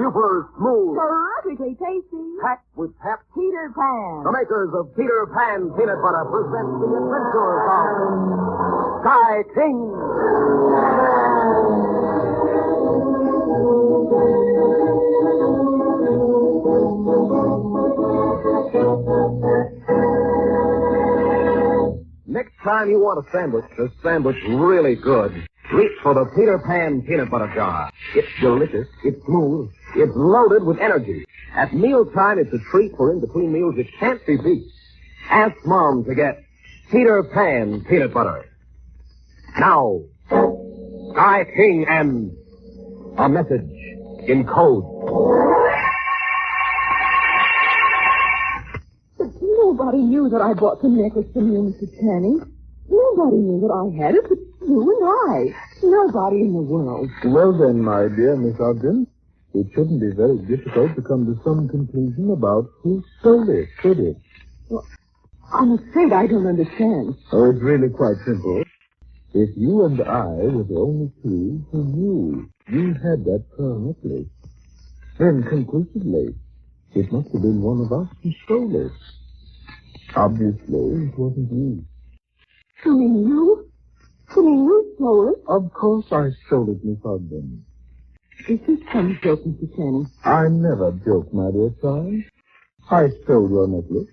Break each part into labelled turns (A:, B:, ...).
A: super smooth,
B: terrifically tasty,
A: packed with pep.
B: Peter Pan.
A: The makers of Peter Pan Peanut Butter present the adventures of Sky King. Next time you want a sandwich really good, reach for the Peter Pan Peanut Butter jar. It's delicious, it's smooth, it's loaded with energy. At mealtime, it's a treat for in-between meals it can't be beat. Ask Mom to get Peter Pan Peanut Butter. Now, Sky King and a message in code.
B: Nobody knew that I bought the necklace from you, Mr. Channing. Nobody knew that I had it but you and I. Nobody in the world.
C: Well then, my dear Miss Ogden, it shouldn't be very difficult to come to some conclusion about who stole it, should it?
B: Well, I'm afraid I don't understand.
C: Oh, it's really quite simple. If you and I were the only two who knew you had that pearl necklace, then conclusively, it must have been one of us who stole it. Obviously, it wasn't you.
B: You mean you? You mean you stole it?
C: Of course I stole it, Miss Ogden.
B: Is this some joke, Mr. Channing?
C: I never joke, my dear child. I stole your necklace.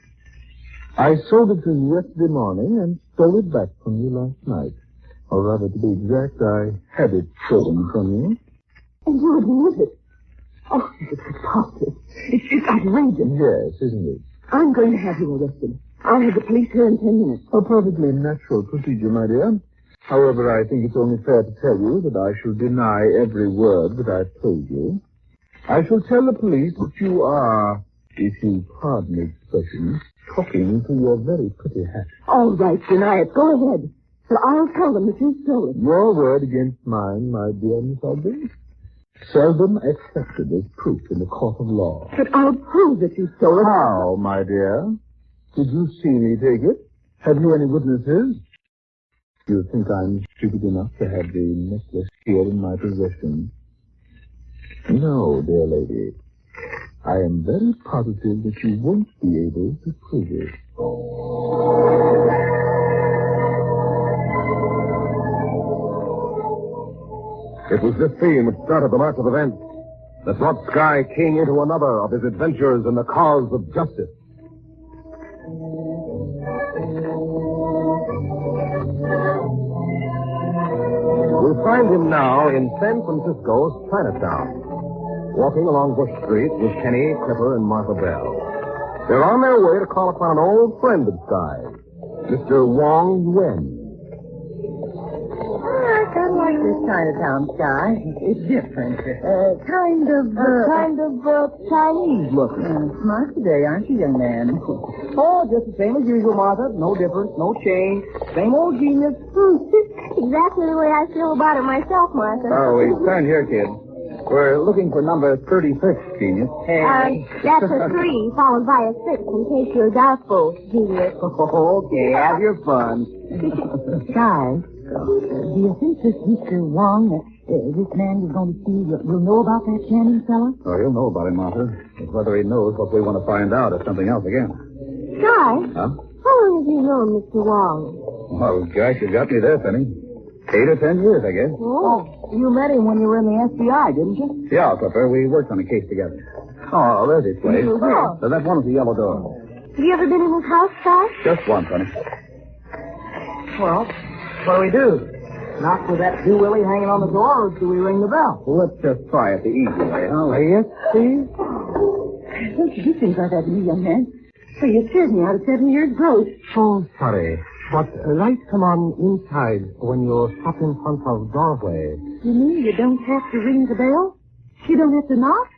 C: I sold it to you yesterday morning and stole it back from you last night. Or rather, to be exact, I had it stolen from you.
B: And you admit it. Oh, it's preposterous. It's outrageous.
C: Yes, isn't it?
B: I'm going to have you arrested. I'll have the police here in 10 minutes.
C: A perfectly natural procedure, my dear. However, I think it's only fair to tell you that I shall deny every word that I've told you. I shall tell the police that you are, if you pardon the expression, talking to your very pretty hat.
B: All right, deny it. Go ahead. But I'll tell them that you stole it.
C: Your word against mine, my dear Miss Ogden, seldom accepted as proof in the court of law.
B: But I'll prove that you stole it.
C: How, my dear? Did you see me take it? Have you any witnesses? You think I'm stupid enough to have the necklace here in my possession? No, dear lady. I am very positive that you won't be able to prove it.
A: It was this theme which started the march of events that brought Sky King into another of his adventures in the cause of justice. We'll find him now in San Francisco's Chinatown, walking along Bush Street with Kenny, Clipper, and Martha Bell. They're on their way to call upon an old friend of Sky's, Mr. Wong Yuen.
D: I kind of like this Chinatown, Sky. It's different. Kind of Chinese looking. Smart today, aren't you, young man?
E: Oh, just the same as usual, Martha. No difference, no change. Same old genius.
F: Exactly the way I feel about it myself, Martha.
E: Oh, turn here, kid. We're looking for number 36, genius.
F: That's a 3 followed by a 6 in case you're doubtful, genius.
E: Okay, have your fun.
D: Sky, do you think this Mr. Wong, this man you're going to see, will know about that Channing fella?
E: Oh, he'll know about it, Martha. But whether he knows what we want to find out is something else again.
F: Sky,
E: Huh?
F: how long have you known Mr. Wong?
E: Oh, gosh, you got me there, Penny. 8 or 10 years, I guess.
D: Oh, you met him when you were in the FBI, didn't you?
E: Yeah, Clipper. We worked on a case together. Oh, there's his place.
F: Oh.
E: That one with the yellow door.
F: Have you ever been in his house, Sky?
E: Just one, Penny. Well, what do we do? Knock with that Jew Willie hanging on the door, or do we ring the bell? Well, let's just try it the easy way, huh? Yes, Steve?
D: Don't you do things like that to me, young man? So you scared me out of 7 years' growth.
A: Oh, sorry. But lights come on inside when you stop in front of doorway.
D: You mean you don't have to ring the bell? You don't have to knock?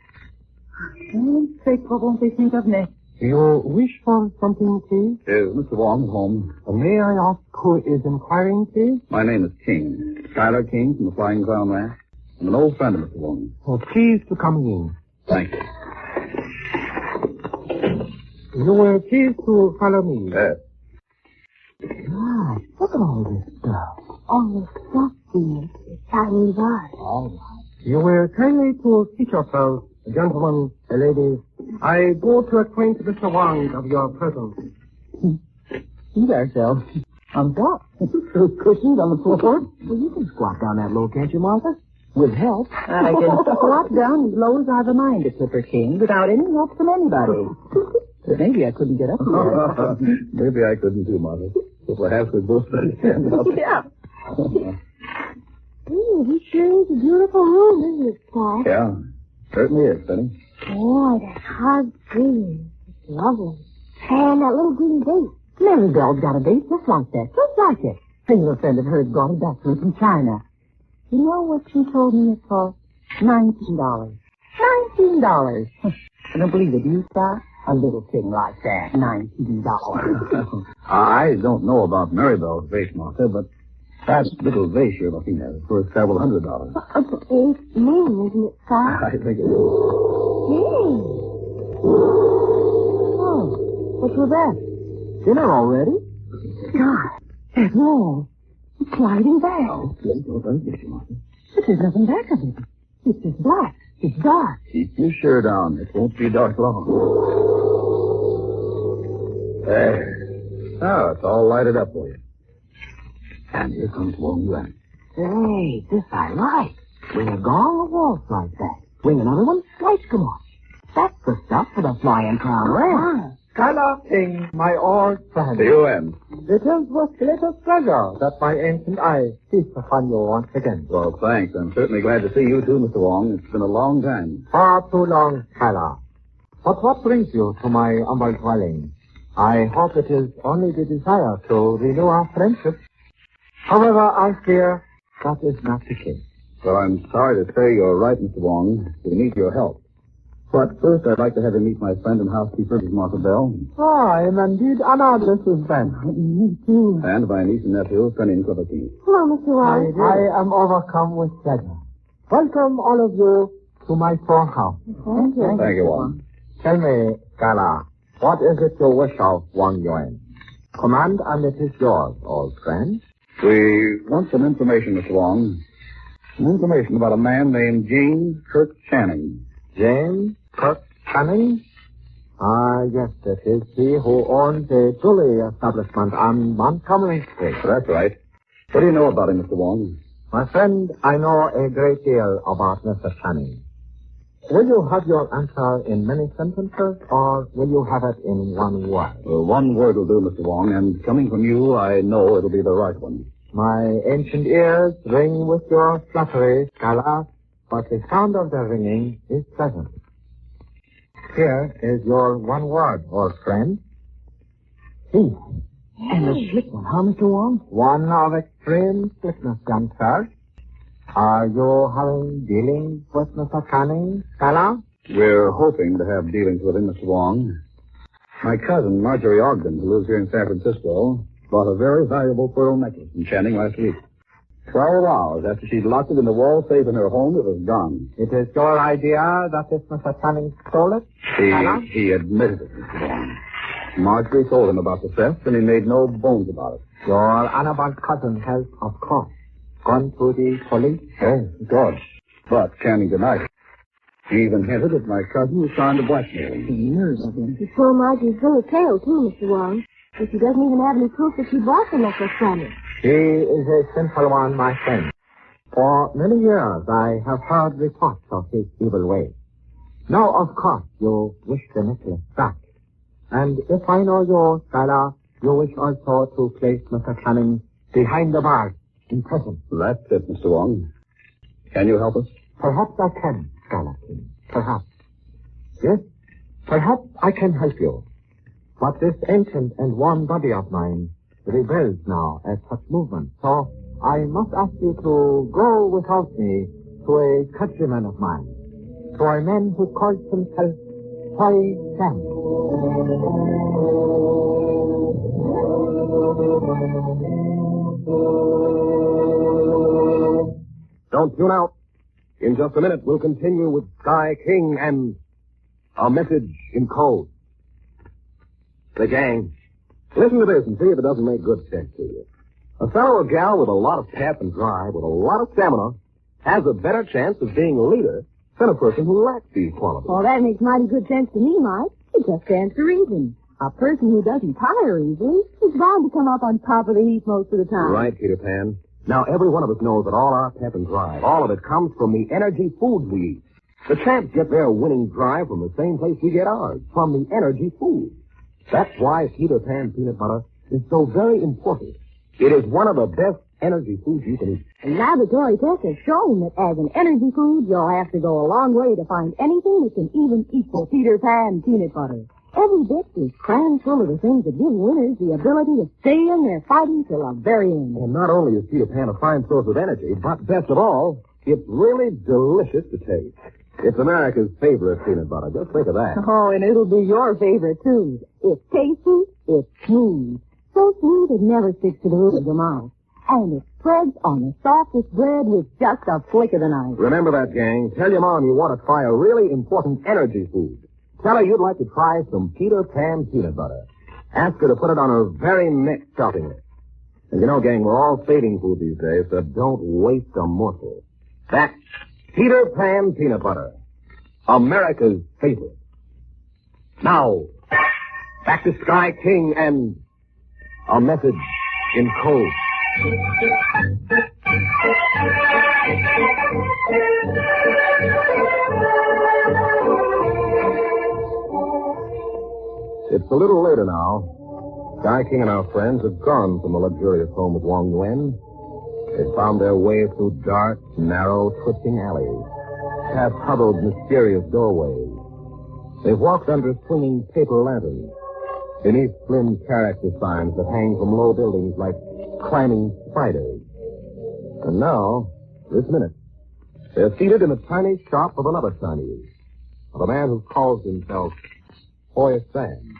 D: Oh, sake, what won't they think of next?
A: You wish for something, please?
E: Is Mr. Wong home?
A: May I ask who is inquiring, please?
E: My name is King. Schuyler King from the Flying Clown Ranch. I'm an old friend of Mr. Wong.
A: Oh, please to come in.
E: Thank you.
A: You will please to follow me.
E: Yes.
A: Ah, look at all this stuff.
F: All the stuff, genius. Chinese art.
A: All right. You will kindly to seat yourself
E: Gentlemen, ladies, I go to acquaint Mr. Wang of your presence.
D: Eat ourselves. On top. Those cushions on the floor. Well, you can squat down that low, can't you, Martha? With help. I can squat down as low as I've a mind to, Clipper King, without any help from anybody. But maybe I couldn't get up there.
C: Maybe I couldn't too, Martha. So perhaps we both better stand up.
F: Yeah. This sure is a beautiful room, isn't it, Paul?
C: Yeah, certainly is, Penny.
F: Boy, that hard green. It's lovely. And that little green vase.
D: Maribel's got a vase just like that. Just like it. A friend of hers brought it back to her from China. You know what she told me it's for? $19. $19. I don't believe it, do you, Scott? A little thing like that. $19.
C: I don't know about Maribel's vase, Martha, but that little vase you're looking at is worth several $100s.
F: It's mean, isn't it, Scott?
C: I think it is.
F: Hey.
D: Oh, what's with that? Dinner already? God, that's all. It's sliding back.
C: Oh, please don't get you, Martha.
D: But there's nothing back of it. It's just black. It's dark.
C: Keep your shirt on. It won't be dark long. There. Now it's all lighted up for you. And here comes Wong Yuan.
D: Hey, this I like. Swing a gong, a waltz like that. Swing another one, lights come on. That's the stuff for the flying crown round.
E: Skylar King, my old friend.
C: Yuan.
E: It is with greatest pleasure that my ancient eye feasts upon you once again.
C: Well, thanks. I'm certainly glad to see you too, Mr. Wong. It's been a long time.
E: Far too long, Skylar. But what brings you to my humble dwelling? I hope it is only the desire to renew our friendship. However, I fear that is not the case.
C: Well, I'm sorry to say you're right, Mr. Wong. We need your help. But first, I'd like to have you meet my friend and housekeeper, Miss Martha Bell.
E: I am indeed honored, Mrs. Ben.
D: Me too.
C: And my niece and nephew, Penny and Clipper King.
F: Hello, Mr. Wang.
E: I am overcome with pleasure. Welcome, all of you, to my storehouse.
F: Thank you.
C: Thank you, Wong.
E: Tell me, Skylar, what is it you wish of Wang Yuan? Command, and it is yours, old friend.
C: We want some information, Mr. Wong. Some information about a man named James Kirk Channing.
E: James Kirk Channing? Ah, yes, it is he who owns the jewelry establishment on Montgomery Street.
C: That's right. What do you know about him, Mr. Wong?
E: My friend, I know a great deal about Mr. Channing. Will you have your answer in many sentences, or will you have it in one word?
C: Well, one word will do, Mr. Wong, and coming from you, I know it'll be the right one.
E: My ancient ears ring with your flattery, Skylar, but the sound of the ringing is pleasant. Here is your one word, old friend. See.
D: And the slick one, huh, Mr. Wong?
E: One of extreme slickness, young sir. Are you having dealings with Mr. Channing, Skylar?
C: We're hoping to have dealings with him, Mr. Wong. My cousin, Marjorie Ogden, who lives here in San Francisco, bought a very valuable pearl necklace from Channing last week. 12 hours after she'd locked it in the wall safe in her home, it was gone.
E: It is your idea that this Mr. Channing stole it, Skylar?
C: He admitted it, Mr. Wong. Marjorie told him about the theft, and he made no bones about it.
E: Your honorable cousin has, of course, gone to the police?
C: Oh, God. But Channing denied it. He even hinted that my cousin was trying to blackmail him.
D: The nerves of him.
F: His poor Margie's very pale, too, Mr. Wang. But she doesn't even have any proof that she bought the necklace from him.
E: He is a simple one, my friend. For many years, I have heard reports of his evil ways. Now, of course, you wish the necklace back. And if I know you, Skylar, you wish also to place Mr. Channing behind the bars in prison.
C: That's it, Mr. Wong. Can you help us?
E: Perhaps I can, Skylar King. Perhaps. Yes, perhaps I can help you. But this ancient and worn body of mine rebels now at such movement. So I must ask you to go without me to a countryman of mine, to a man who calls himself Hoy Sam.
A: Don't tune out. In just a minute, we'll continue with Sky King and a message in code. The gang. Listen to this and see if it doesn't make good sense to you. A fellow or gal with a lot of pep and drive, with a lot of stamina, has a better chance of being a leader than a person who lacks these qualities.
B: Well, that makes mighty good sense to me, Mike. It just stands to reason. A person who doesn't tire easily is bound to come up on top of the heap most of the time.
A: Right, Peter Pan. Now, every one of us knows that all our pep and drive, all of it comes from the energy foods we eat. The champs get their winning drive from the same place we get ours, from the energy food. That's why Peter Pan peanut butter is so very important. It is one of the best energy foods you can eat.
B: And laboratory tests have shown that as an energy food, you'll have to go a long way to find anything that can even equal Peter Pan peanut butter. Every bit is crammed full of the things that give winners the ability to stay in their fighting till the very end.
A: And not only is Peter Pan a fine source of energy, but best of all, it's really delicious to taste. It's America's favorite peanut butter. Just think of that.
B: Oh, and it'll be your favorite, too. It's tasty, it's smooth. So smooth it never sticks to the roof of your mouth. And it spreads on the softest bread with just a flick of the knife.
A: Remember that, gang. Tell your mom you want to try a really important energy food. Tell her you'd like to try some Peter Pan peanut butter. Ask her to put it on her very next shopping list. And you know, gang, we're all saving food these days, so don't waste a morsel. That's Peter Pan peanut butter, America's favorite. Now, back to Sky King and a message in code. It's a little later now. Sky King and our friends have gone from the luxurious home of Wong Yuen. They've found their way through dark, narrow, twisting alleys, past huddled, mysterious doorways. They've walked under swinging paper lanterns, beneath slim character signs that hang from low buildings like climbing spiders. And now, this minute, they're seated in a tiny shop of another Chinese, of a man who calls himself Hoi Sam.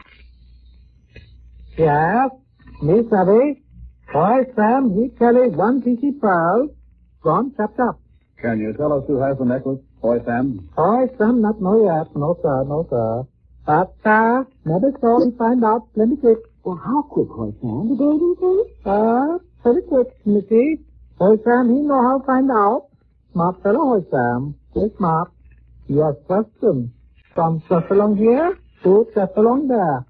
D: Yes, Miss Abby. Hoi Sam, he carries 1 PC pearl, gone chopped up.
C: Can you tell us who has the necklace, Hoi Sam?
D: Hoi Sam, not know yet. No, sir, no, sir. But, maybe so we find out plenty quick.
B: Well, how quick, Hoi Sam? The dating thing?
D: Pretty quick, Missy. Hoi Sam, he know how to find out. Smart fellow, Hoi Sam. Very smart. Your question. From just along here to just along there.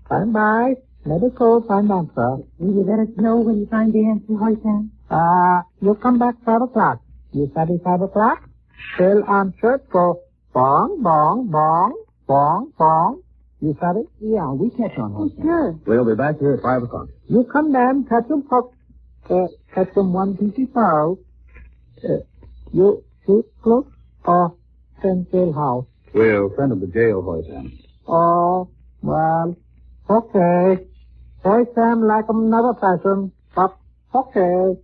D: Bye-bye. Medical find answer.
B: Will you let us know when you find the answer, Hoi Sam?
D: You come back 5 o'clock. You study 5 o'clock? Till answer go bong, bong, bong, bong, bong. You study?
B: Yeah, we catch on, Hoi Sam. Sure.
A: We'll be back here at 5 o'clock.
D: You come then, catch them hook. Catch them 1 PC pearl. You shoot close or send jailhouse?
C: We'll send him to jail, Hoi Sam.
D: Oh, well, okay. Hoi Sam like another fashion, but okay.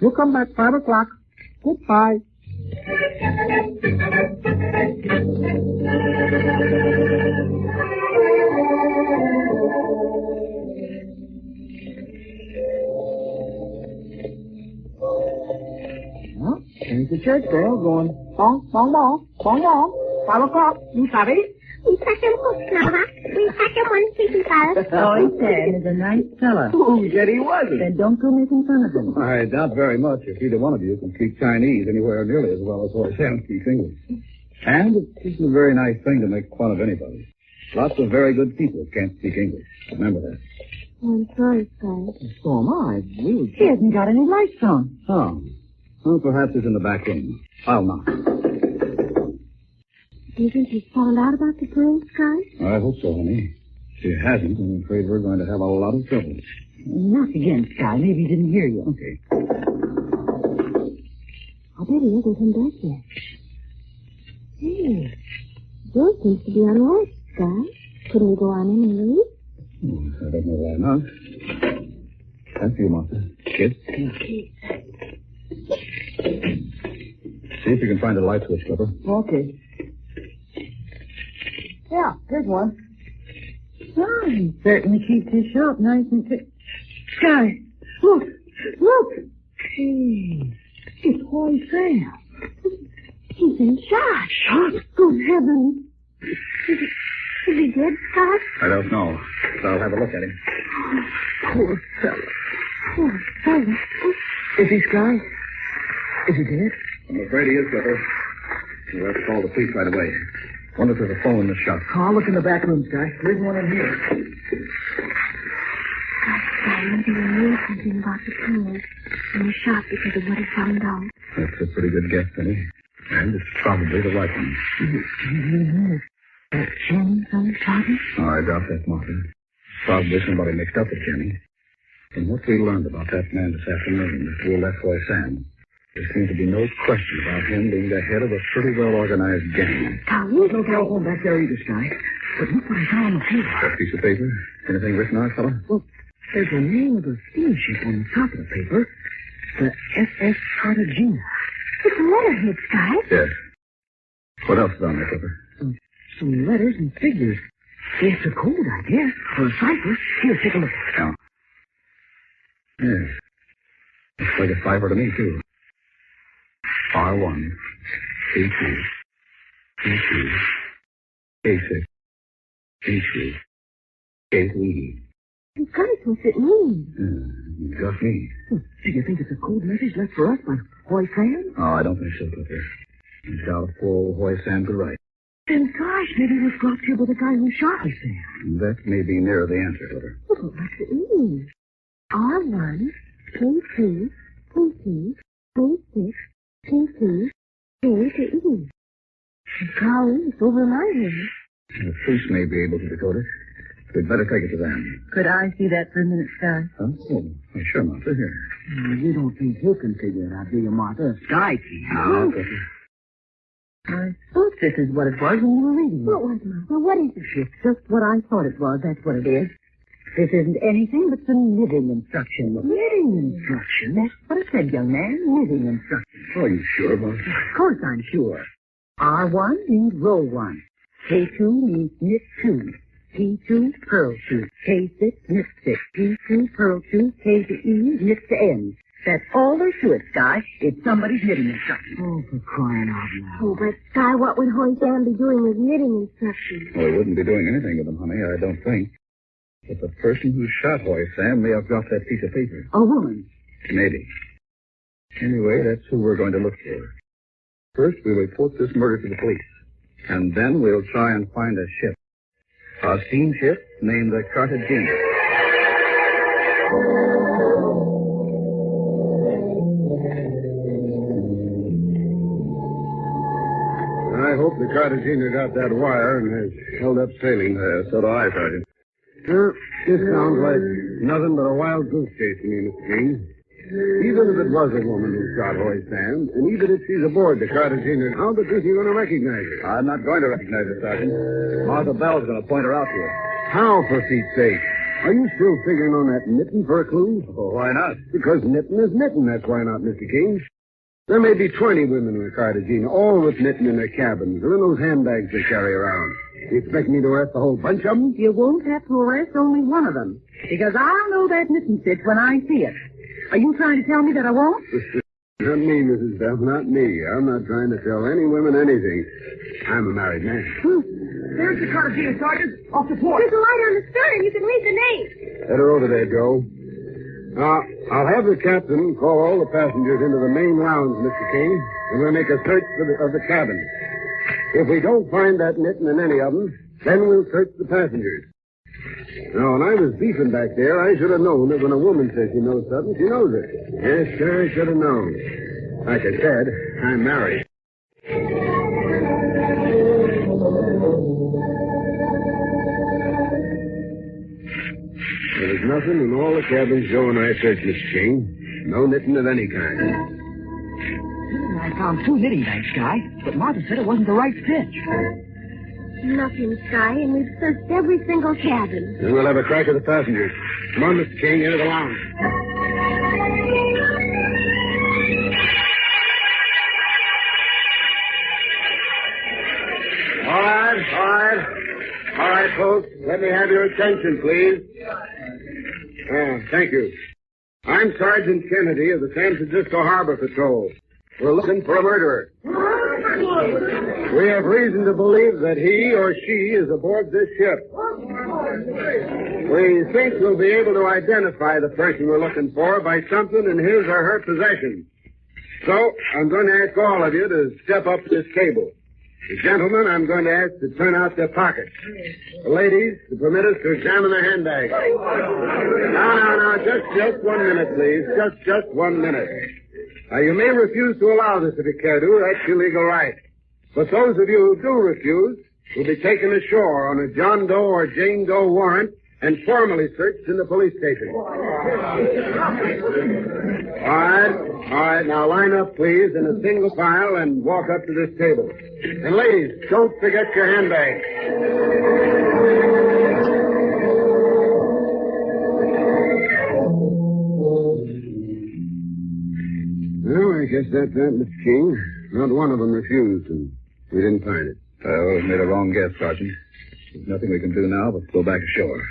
D: You come back 5 o'clock. Goodbye.
B: Well, there's the church bell going bong, bong, bong, bong, bong. 5 o'clock. You study?
F: We pack him hooks, Mama. We pack him 1 PC pearl.
B: Hoi Sam is a nice fella.
C: Who said he wasn't?
B: Then don't go making fun of him.
C: I doubt very much if either one of you can speak Chinese anywhere nearly as well as Hoi Sam speaks English. And it isn't a very nice thing to make fun of anybody. Lots of very good people can't speak English. Remember that.
F: I'm sorry, Sky.
B: So am I. He hasn't got any lights on.
C: Oh. Well, perhaps it's in the back room. I'll knock.
F: Do you think he's found out about the pearl, Sky?
C: I hope so, honey. If he hasn't, I'm afraid we're going to have a lot of trouble.
B: Knock again, Sky. Maybe he didn't hear you.
C: Okay.
F: I bet he hasn't come back yet. Hey, door seems to be unlocked, Sky. Couldn't we go on in and leave?
C: I don't know why not. Thank you, Martha. Kids? See if you can find a light switch, Clipper.
B: Okay. Yeah, here's one. Oh, he certainly keeps his shop nice and clean. Sky, look, look. Hey, it's Hoi Sam.
F: He's in shock.
B: Shot?
F: Good heavens. Is he dead, Sky?
C: I don't know. So I'll have a look at him.
B: Poor fellow.
F: Poor fellow.
B: Is he, Sky? Is he dead?
C: I'm afraid he is, Clipper. We'll have to call the police right away. Wonder if there's a phone in the shop.
D: I'll look in the back room, Sky. There's one in here.
F: Sky, maybe we knew something about the tunnels in the shop because of what he found out.
C: That's a pretty good guess, Penny. And it's probably the right one.
F: That Jenny from the party?
C: Oh, I doubt that, Martha. Probably somebody mixed up with Jenny. From what we learned about that man this afternoon, the fool left Roy Sam, there seems to be no question about him being the head of a pretty well-organized gang.
D: There's no telephone back there either, Sky. But look what I found on the paper.
C: That piece of paper? Anything written on it, fella?
D: Well, there's the name of the steamship on the top of the paper. The SS Cartagena.
F: It's a letterhead, Sky.
C: Yes. What else is on that paper?
D: Some letters and figures. It's a code, I guess, or a cipher. Here, take a look.
C: Yeah. Yes. Looks like a cipher to me, too. R1, A2, E2, A6, E2, A3.
F: Sky, what's it mean?
C: Just me.
D: Do you think it's a code message left for us by Hoy Sam?
C: Oh, I don't think so, Clipper. I doubt if poor old Hoy Sam could write.
D: Then, gosh, maybe it was brought here by the guy who shot us there.
C: That may be nearer the answer, Clipper.
F: Well, what's it mean? R1, K2, K2, K6, K2, K to E. Golly, it's over my head.
C: The police may be able to decode it. We'd better take it to them.
D: Could I see that for a minute, Sky?
C: Oh, sure, Martha. Here.
D: You don't think you can figure it out, do you, Martha? Sky can.
C: No, Clipper.
D: I thought this is what it was when you were reading it.
F: What was it? Well, what is it?
D: It's just what I thought it was. That's what it is. This isn't anything but some knitting instruction. Knitting instruction? That's what it said, young man. Knitting instruction.
C: Are you sure, Martha?
D: Of course I'm sure. R1 means row 1. K2 means knit 2. P2, purl 2. K6, knit 6. P2, purl 2. K to E, knit to N. That's all there's to it, Sky. It's somebody's knitting instruction. Oh, for crying out loud.
F: Oh, but Sky, what would Hoy Sam be doing with knitting instructions?
C: Well, he wouldn't be doing anything with them, honey, I don't think. But the person who shot Hoy Sam may have dropped that piece of paper.
D: A woman.
C: Maybe. Anyway, that's who we're going to look for. First, we'll report this murder to the police. And then we'll try and find a ship. A steamship named the Cartagena.
G: I hope the Cartagena got that wire and has held up sailing.
C: So do I, Sergeant.
G: Sure, this sounds like nothing but a wild goose chase to me, Mr. King. Even if it was a woman who shot Hoy Sam, and even if she's aboard the Cartagena, how the deuce are you going to recognize her?
C: I'm not going to recognize her, Sergeant. Martha Bell's going to point her out to us.
G: How, for Pete's sake? Are you still figuring on that knitting for a clue?
C: Well, why not?
G: Because knitting is knitting, that's why not, Mr. King. There may be 20 women in the Cartagena, all with knitting in their cabins or in those handbags they carry around. You expect me to arrest the whole bunch of them?
D: You won't have to arrest only one of them, because I'll know that knitting stitch when I see it. Are you trying to tell me that I won't?
G: Not me, Mrs. Bell, not me. I'm not trying to tell any women anything. I'm a married man.
D: There's the Cartagena, Sergeant, off the port.
F: There's a light on the stern. You can read the name.
G: Let her over there, Joe. Now, I'll have the captain call all the passengers into the main lounge, Mr. King, and we'll make a search of the cabin. If we don't find that knitting in any of them, then we'll search the passengers. Now, when I was beefing back there, I should have known that when a woman says she knows something, she knows it. Yes, sir, I should have known. Like I said, I'm married. There's nothing in all the cabins Joe and I searched, Mr. King. No knitting of any kind.
D: I found 2 knitting bags, Sky, but Martha said it wasn't the right stitch.
F: Nothing, Sky, and we've searched every single cabin.
G: Then we'll have a crack at the passengers. Come on, Mr. King, into the lounge. All right, folks. Let me have your attention, please. Thank you. I'm Sergeant Kennedy of the San Francisco Harbor Patrol. We're looking for a murderer. We have reason to believe that he or she is aboard this ship. We think we'll be able to identify the person we're looking for by something in his or her possession. So, I'm going to ask all of you to step up to this table. The gentlemen, I'm going to ask to turn out their pockets. The ladies, to permit us to examine their handbags. No. Just 1 minute, please. Just 1 minute. Now, you may refuse to allow this if you care to. That's your legal right. But those of you who do refuse will be taken ashore on a John Doe or Jane Doe warrant and formally searched in the police station. All right. Now line up, please, in a single file and walk up to this table. And ladies, don't forget your handbags. Well, I guess that's that, Mr. King. Not one of them refused, and we didn't find it.
C: Well, we made a wrong guess, Sergeant. There's nothing we can do now but go back ashore.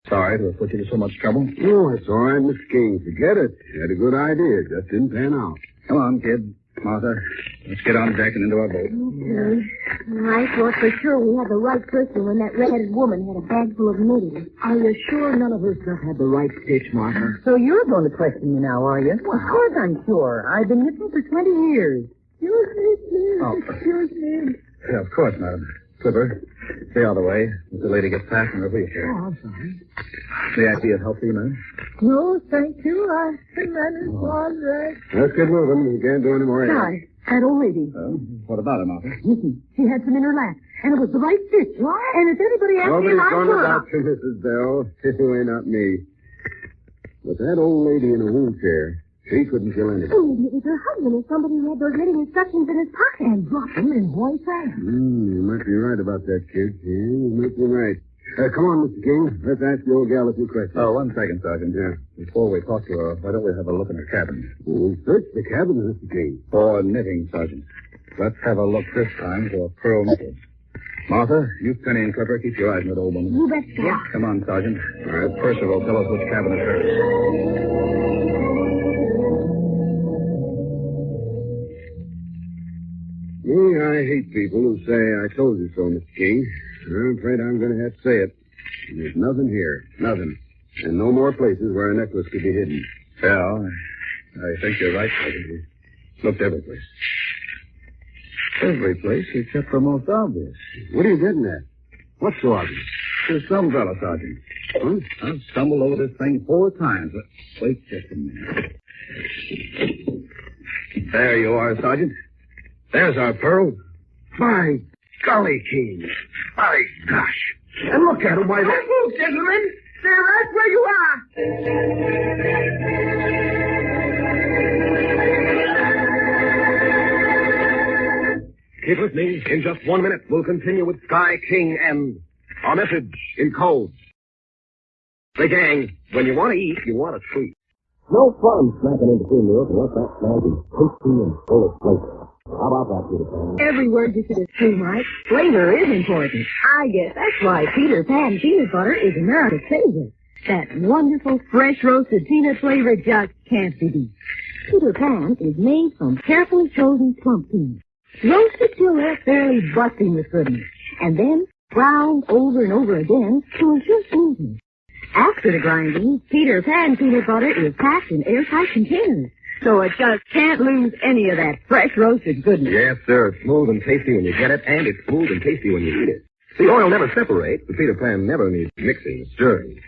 C: Sorry to have put you to so much trouble.
G: Oh, it's all right, Mr. King. Forget it. You had a good idea. It just didn't pan out.
C: Come on, kid. Martha, let's get on deck and into our boat.
F: Okay. I thought for sure we had the right crystal when that red-headed woman had a bag full of knitting.
D: Are you sure none of her stuff had the right stitch, Martha?
B: So you're going to question me now, are you? Well, of course I'm sure. I've been knitting for 20 years.
C: Excuse me. Yeah, of course, madam. Clipper, stay out of the way as the lady gets past in her wheelchair.
B: Oh, I'm sorry.
C: The idea help you, man?
B: No, thank you. I can manage all right.
G: Let's get moving. We can't do any more.
B: Sorry, that old lady.
C: What about her, Martha?
B: Listen, she had some in her lap, and it was the right stitch. What? And if anybody asks me,
G: Nobody's
B: I'm
G: going to
B: sure.
G: doubt you, Mrs. Bell. Anyway, not me. But that old lady in a wheelchair, she couldn't kill anything.
F: Oh, maybe it was her husband or somebody who had those knitting instructions in his pocket.
B: And dropped them in Hoy's hand.
G: You might be right about that, kid. Yeah, you might be right. Come on, Mr. King. Let's ask the old gal a few questions.
C: Oh, 1 second, Sergeant.
G: Yeah.
C: Before we talk to her, why don't we have a look in her cabin?
G: We'll search the cabin, Mr. King.
C: For knitting, Sergeant. Let's have a look this time for a pearl necklace. Martha, you Penny and Clipper, keep your eyes on that old woman.
F: You bet, sir.
C: Come on, Sergeant. All right, Percival, tell us which cabin is hers.
G: I hate people who say, I told you so, Mr. King. I'm afraid I'm going to have to say it. There's nothing here. Nothing. And no more places where a necklace could be hidden.
C: Yeah, I think you're right, Sergeant. We looked every place. Every place except the most obvious.
G: What are you getting at? What's so obvious?
C: This umbrella, Sergeant.
G: Huh?
C: I've stumbled over this thing 4 times. Wait just a minute. There you are, Sergeant. There's our pearl.
G: By golly, King. By gosh. And look at him, why, that...
B: Move, gentlemen. Stay right where you are.
A: Keep listening. In just 1 minute, we'll continue with Sky King and our message in code. Say, gang, when you want to eat, you want a treat. No fun snacking in between meals unless that snack is tasty and full of flavor. How about that, Peter Pan?
B: Every word you said is true, Mike. Flavor is important. I guess that's why Peter Pan peanut butter is America's favorite. That wonderful, fresh roasted peanut flavor just can't be beat. Peter Pan is made from carefully chosen plump peanuts, roasted till they're fairly busting with goodness, and then ground over and over again to ensure smoothness. After the grinding, Peter Pan peanut butter is packed in airtight containers, so it just can't lose any of that fresh roasted goodness.
A: Yes, sir. It's smooth and tasty when you get it, and it's smooth and tasty when you eat it. The oil never separates, but Peter Pan never needs mixing, stirring.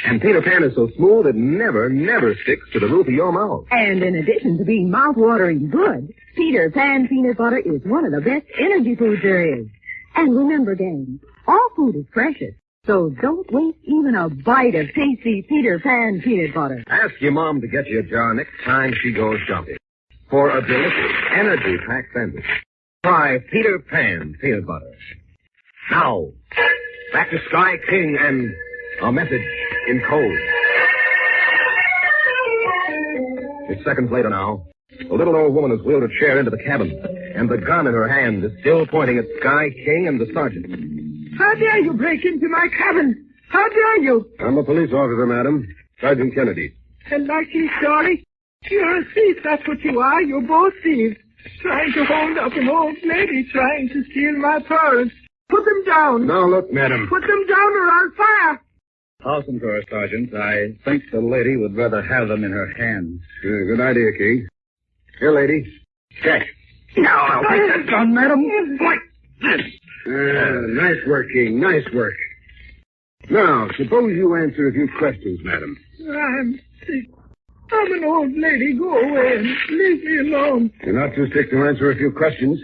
A: And Peter Pan is so smooth it never sticks to the roof of your mouth.
B: And in addition to being mouth-watering good, Peter Pan peanut butter is one of the best energy foods there is. And remember, gang, all food is precious, so don't waste even a bite of tasty Peter Pan peanut butter.
A: Ask your mom to get you a jar next time she goes shopping for a delicious, energy-packed sandwich. Try Peter Pan peanut butter. Now, back to Sky King and a message in code. It's seconds later now. The little old woman has wheeled a chair into the cabin, and the gun in her hand is still pointing at Sky King and the sergeant.
B: How dare you break into my cabin? How dare you?
G: I'm a police officer, madam. Sergeant Kennedy.
B: And like you, Charlie, you're a thief, that's what you are. You're both thieves. Trying to hold up an old lady trying to steal my pearls. Put them down.
G: Now look, madam.
B: Put them down or I'll fire.
C: Toss them to her, Sergeant. I think the lady would rather have them in her hands.
G: Good idea, King. Here, lady. Catch.
C: Now, I'll take that gun, madam.
G: What? Nice work, King. Nice work. Now, suppose you answer a few questions, madam.
H: I'm sick. I'm an old lady. Go away and leave me alone.
G: You're not too sick to answer a few questions.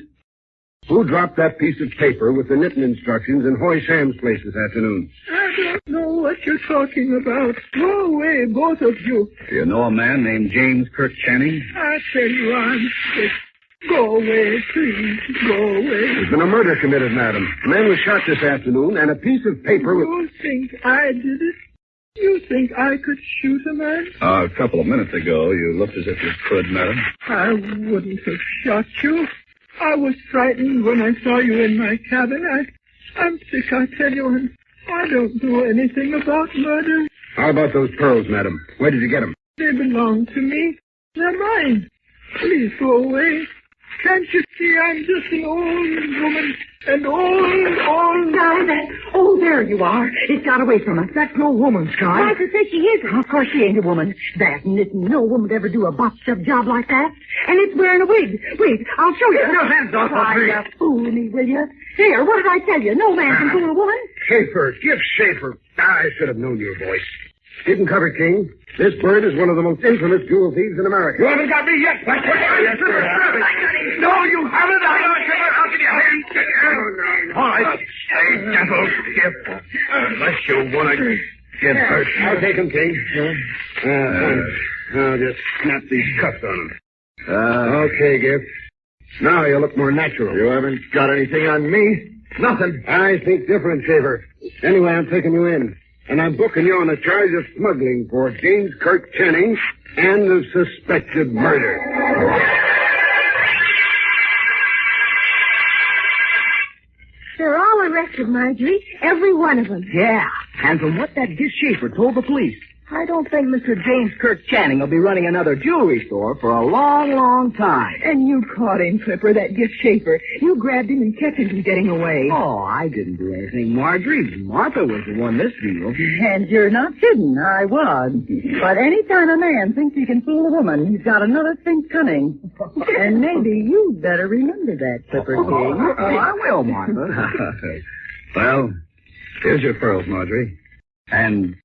G: Who dropped that piece of paper with the knitting instructions in Hoy Sam's place this afternoon?
H: I don't know what you're talking about. Go away, both of you.
A: Do you know a man named James Kirk Channing?
H: I tell you, I'm sick. Go away, please. Go away.
G: There's been a murder committed, madam. A man was shot this afternoon, and a piece of paper with...
H: You think I did it? You think I could shoot a man?
A: A couple of minutes ago, you looked as if you could, madam.
H: I wouldn't have shot you. I was frightened when I saw you in my cabin. I'm sick, I tell you, and I don't know anything about murder.
G: How about those pearls, madam? Where did you get them?
H: They belong to me. They're mine. Please go away. Can't you see I'm just an old woman? An old...
D: Oh, there you are. It got away from us. That's no woman, Sky.
F: Martha says she isn't.
D: Of course she ain't a woman. That knitting, no woman would ever do a botched-up job like that. And it's wearing a wig. Wait, I'll show you.
G: Get your hands off of me.
D: Try to fool me, will you? Here, what did I tell you? No man can fool a woman.
G: Schaefer. Give Schaefer. I should have known your voice. Didn't cover, King. This bird is one of the most infamous jewel thieves in America. You haven't got me yet. Yes, sir. No, you haven't. I'll give you a hand. All right. Stay gentle. Unless you want to get hurt. I'll take him, King. I'll just snap these cuffs on him. Okay, Gift. Now you look more natural. You haven't got anything on me? Nothing. I think different, Schaefer. Anyway, I'm taking you in. And I'm booking you on a charge of smuggling for James Kirk Channing and the suspected murder.
F: They're all arrested, Marjorie. Every one of them.
D: Yeah, and from what that Gish Schaefer told the police, I don't think Mr. James Kirk Channing will be running another jewelry store for a long, long time.
B: And you caught him, Clipper, that Gift Schaefer. You grabbed him and kept him from getting away.
D: Oh, I didn't do anything, Marjorie. Martha was the one this deal.
B: And you're not kidding. I was. But any time a man thinks he can fool a woman, he's got another thing coming. And maybe you'd better remember that, Clipper King.
D: Oh, I will, Martha.
A: Well, here's your pearls, Marjorie. And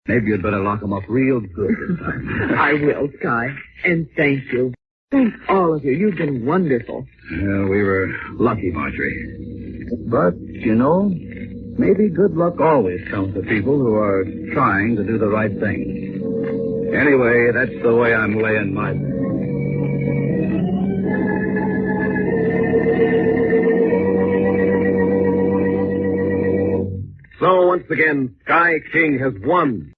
A: maybe you'd better lock them up real good this time.
B: I will, Sky. And thank you. Thanks, all of you. You've been wonderful.
A: Yeah, we were lucky, Marjorie.
E: But, you know, maybe good luck always comes to people who are trying to do the right thing.
A: Anyway, that's the way I'm laying my... So, once again, Sky King has won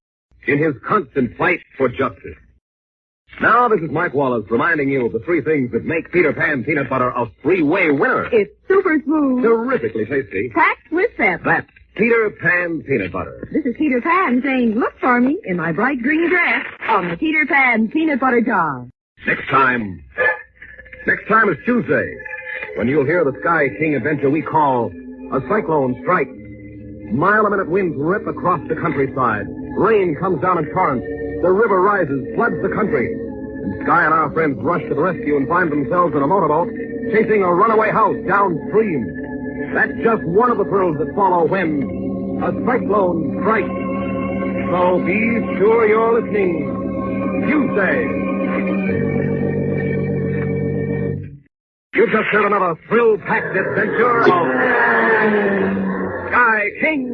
A: in his constant fight for justice. Now, this is Mike Wallace reminding you of the three things that make Peter Pan peanut butter a three-way winner.
B: It's super smooth.
A: Terrifically tasty.
B: Packed with pep.
A: That's Peter Pan peanut butter.
B: This is Peter Pan saying, look for me in my bright green dress on the Peter Pan peanut butter jar.
A: Next time is Tuesday, when you'll hear the Sky King adventure we call a cyclone strike. Mile-a-minute winds rip across the countryside. Rain comes down in torrents. The river rises, floods the country. And Sky and our friends rush to the rescue and find themselves in a motorboat chasing a runaway house downstream. That's just one of the thrills that follow when a cyclone strikes. So be sure you're listening Tuesday. You've just heard another thrill-packed adventure of Sky King.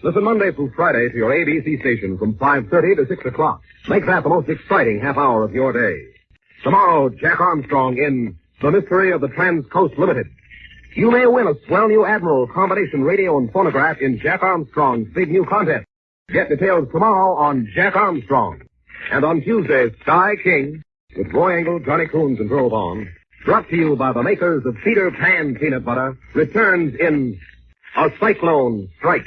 A: Listen Monday through Friday to your ABC station from 5:30 to 6 o'clock. Make that the most exciting half hour of your day. Tomorrow, Jack Armstrong in The Mystery of the Transcoast Limited. You may win a swell new Admiral combination radio and phonograph in Jack Armstrong's big new contest. Get details tomorrow on Jack Armstrong. And on Tuesday, Sky King with Roy Engel, Johnny Coons, and Pearl Vaughn, brought to you by the makers of Peter Pan peanut butter, returns in A Cyclone Strike.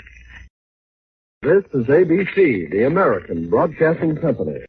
A: This is ABC, the American Broadcasting Company.